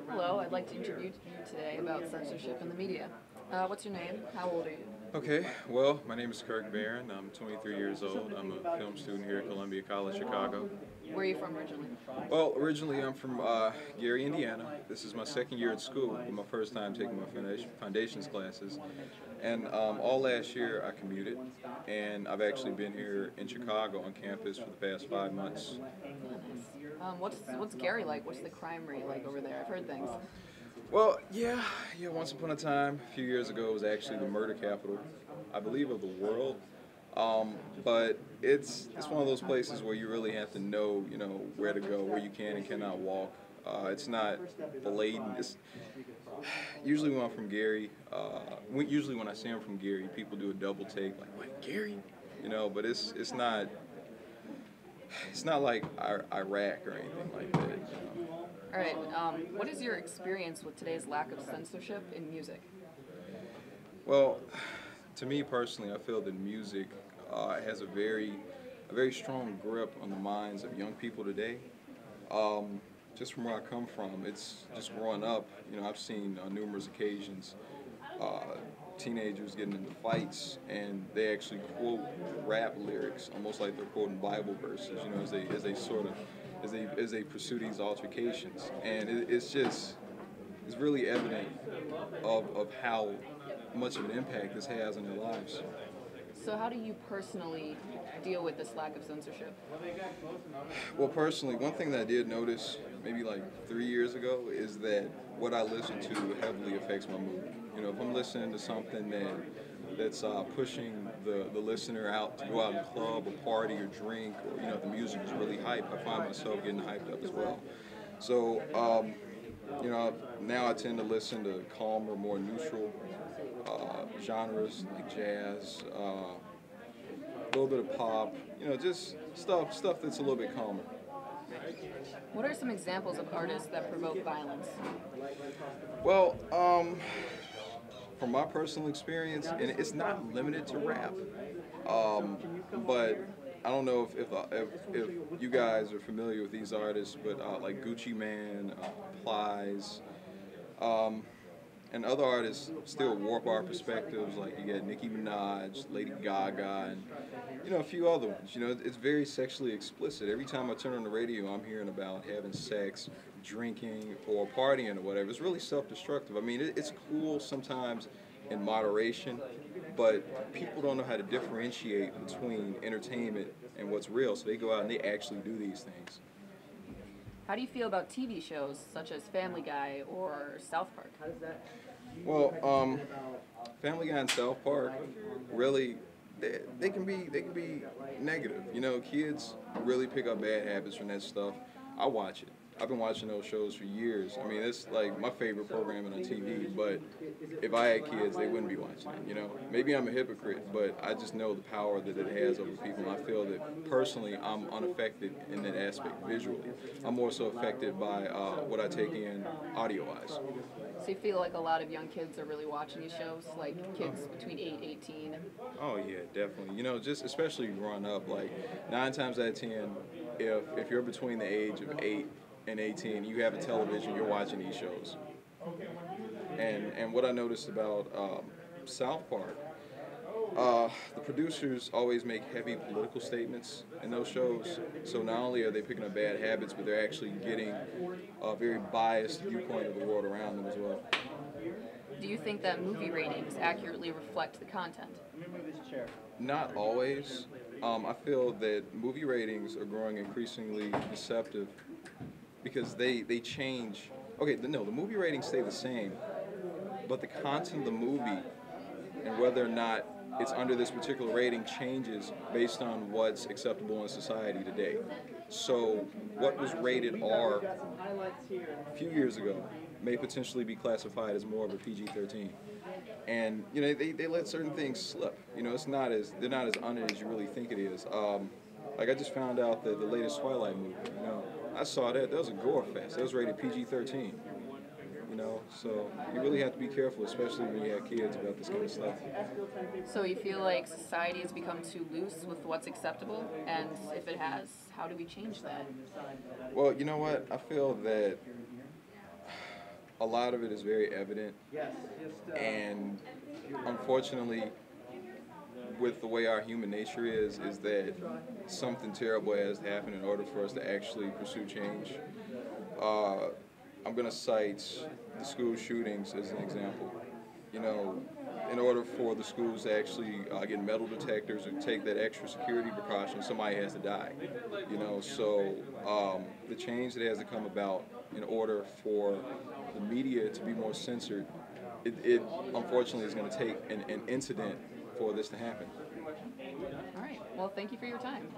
Hello, I'd like to interview you today about censorship in the media. What's your name? How old are you? Okay, well, my name is Kirk Barron. I'm 23 years old. I'm a film student here at Columbia College, Chicago. Where are you from originally? Well, originally I'm from Gary, Indiana. This is my second year at school, my first time taking my foundations classes. And all last year I commuted, and I've actually been here in Chicago on campus for the past 5 months. What's Gary like? What's the crime rate like over there? I've heard things. Well, yeah. Once upon a time, a few years ago, it was actually the murder capital, I believe, of the world. Um, but it's one of those places where you really have to know, where to go, where you can and cannot walk. It's not blatant. It's usually when I'm from Gary. Usually when I say I'm from Gary, people do a double take, like, "What, Gary?" But it's not like Iraq or anything like that. All right. What is your experience with today's lack of censorship in music? Well, to me personally, I feel that music has a very strong grip on the minds of young people today. Um, just from where I come from, it's just growing up. I've seen on numerous occasions uh, teenagers getting into fights, and they actually quote rap lyrics, almost like they're quoting Bible verses. As they sort of as they pursue these altercations, and it's really evident of how much of an impact this has on their lives. So, how do you personally deal with this lack of censorship? Well, personally, one thing that I did notice maybe like 3 years ago is that what I listen to heavily affects my mood. If I'm listening to something that's pushing the listener out to go out in the club or party or drink, or the music is really hype, I find myself getting hyped up as well. So, now I tend to listen to calmer, more neutral genres like jazz, a little bit of pop, just stuff that's a little bit calmer. What are some examples of artists that provoke violence? Well, from my personal experience, and it's not limited to rap, but I don't know if you guys are familiar with these artists, but like Gucci Mane, Plies, um, and other artists still warp our perspectives. Like you got Nicki Minaj, Lady Gaga, and a few other ones. It's very sexually explicit. Every time I turn on the radio, I'm hearing about having sex, drinking, or partying or whatever. It's really self-destructive. I mean, it's cool sometimes in moderation, but people don't know how to differentiate between entertainment and what's real. So they go out and they actually do these things. How do you feel about TV shows such as Family Guy or South Park? Well, Family Guy and South Park really they can be negative. Kids really pick up bad habits from that stuff. I watch it. I've been watching those shows for years. I mean, it's like my favorite programming on TV. But if I had kids, they wouldn't be watching it. Maybe I'm a hypocrite, but I just know the power that it has over people. And I feel that personally, I'm unaffected in that aspect visually. I'm more so affected by what I take in audio-wise. So you feel like a lot of young kids are really watching these shows, like kids between 8 and 18? Oh yeah, definitely. Just especially growing up, like 9 times out of 10, if you're between the age of 8 and 18, you have a television, you're watching these shows. And what I noticed about South Park, the producers always make heavy political statements in those shows. So not only are they picking up bad habits, but they're actually getting a very biased viewpoint of the world around them as well. Do you think that movie ratings accurately reflect the content? Not always. I feel that movie ratings are growing increasingly deceptive because they change. Okay, no, the movie ratings stay the same, but the content of the movie and whether or not it's under this particular rating changes based on what's acceptable in society today. So, what was rated R a few years ago may potentially be classified as more of a PG-13. And they let certain things slip. They're not as honest as you really think it is. Like I just found out that the latest Twilight movie. I saw that was a gore fest. That was rated PG-13. So you really have to be careful, especially when you have kids, about this kind of stuff. So you feel like society has become too loose with what's acceptable? And if it has, how do we change that? Well, you know what? I feel that a lot of it is very evident, and unfortunately, with the way our human nature is that something terrible has to happen in order for us to actually pursue change. Uh, I'm going to cite the school shootings as an example. You know, in order for the schools to actually get metal detectors or take that extra security precaution, somebody has to die. You know, so the change that has to come about in order for the media to be more censored, it unfortunately is going to take an incident for this to happen. All right. Well, thank you for your time.